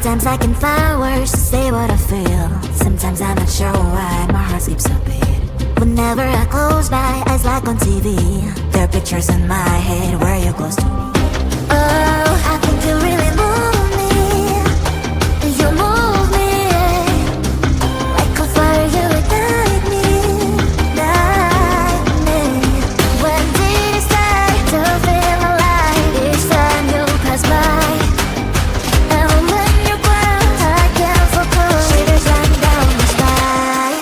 Sometimes I can find words to say what I feel. Sometimes I'm not sure why my heart skips a beat. Whenever I close my eyes like on TV, there are pictures in my head where you're close to me. Oh, I think you really move me. You move me like a fire, you ignite me, ignite me. When did it start to feel alive? Each time you pass by, and when you ground, I can't focus. Shivers run down the spine.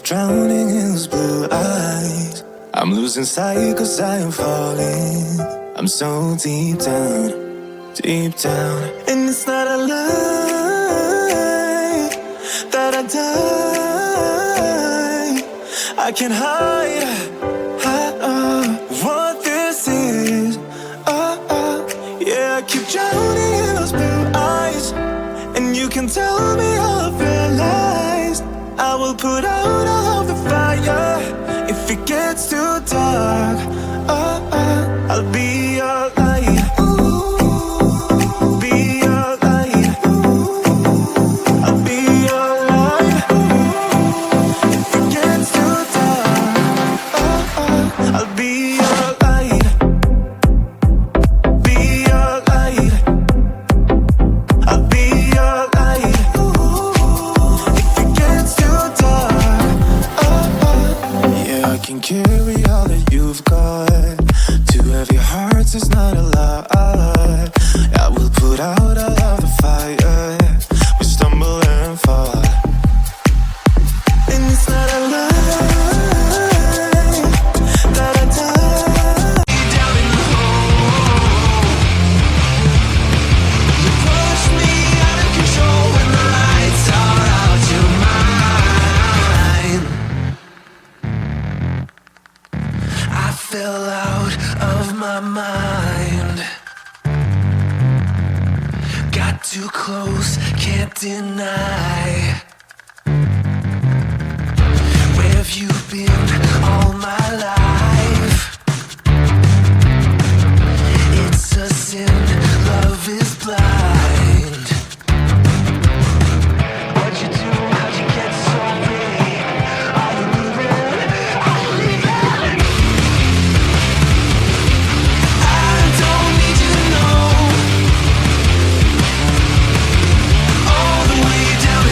drowning in those blue eyes. I'm losing sight 'cause I am falling. I'm so deep down, deep down. And it's not a lie that I die. I can't hide what this is. Yeah, I keep drowning in those blue eyes. And you can tell me all of your lies. I will put out all of the fire. If it gets too dark, I'll be your light. Be your light. I'll be your light. If it gets too dark, I'll be your light. Be your light. I'll be your light. If it gets too dark, yeah, I can carry all that you've got. Two heavy hearts is not a lie. I will put out all of the fire. We stumble and fall. And it's not a lie that I die. Down in the hole, you push me out of control when the lights are out. You're mine. I fell out of my mind. Got too close, can't deny. Where have you been all my life? It's a sin, love is blind. What'd you do? How'd you get so big? Are you leaving? Are you leaving? I don't need you to know. All the way down.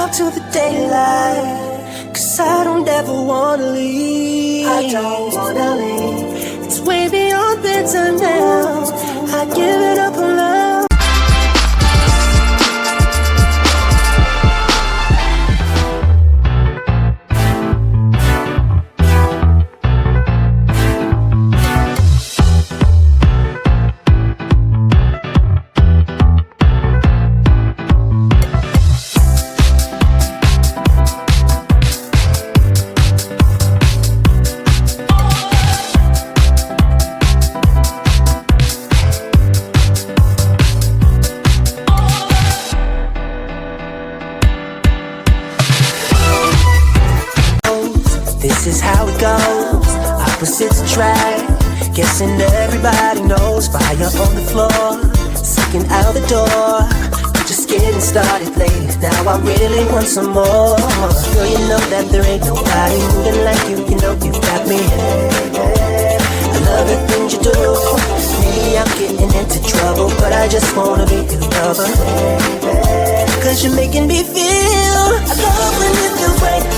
out till the daylight, 'cause I don't ever wanna leave. I don't wanna leave. It's way beyond bedtime now. I give it up on love. This is how it goes, opposites attract. Guessing everybody knows, fire on the floor, sucking out the door. We're just getting started, lady, now I really want some more. Girl, you know that there ain't nobody moving like you. You know you got me, I love the things you do. Maybe I'm getting into trouble, but I just wanna be your lover, 'cause you're making me feel, I love when it feels right.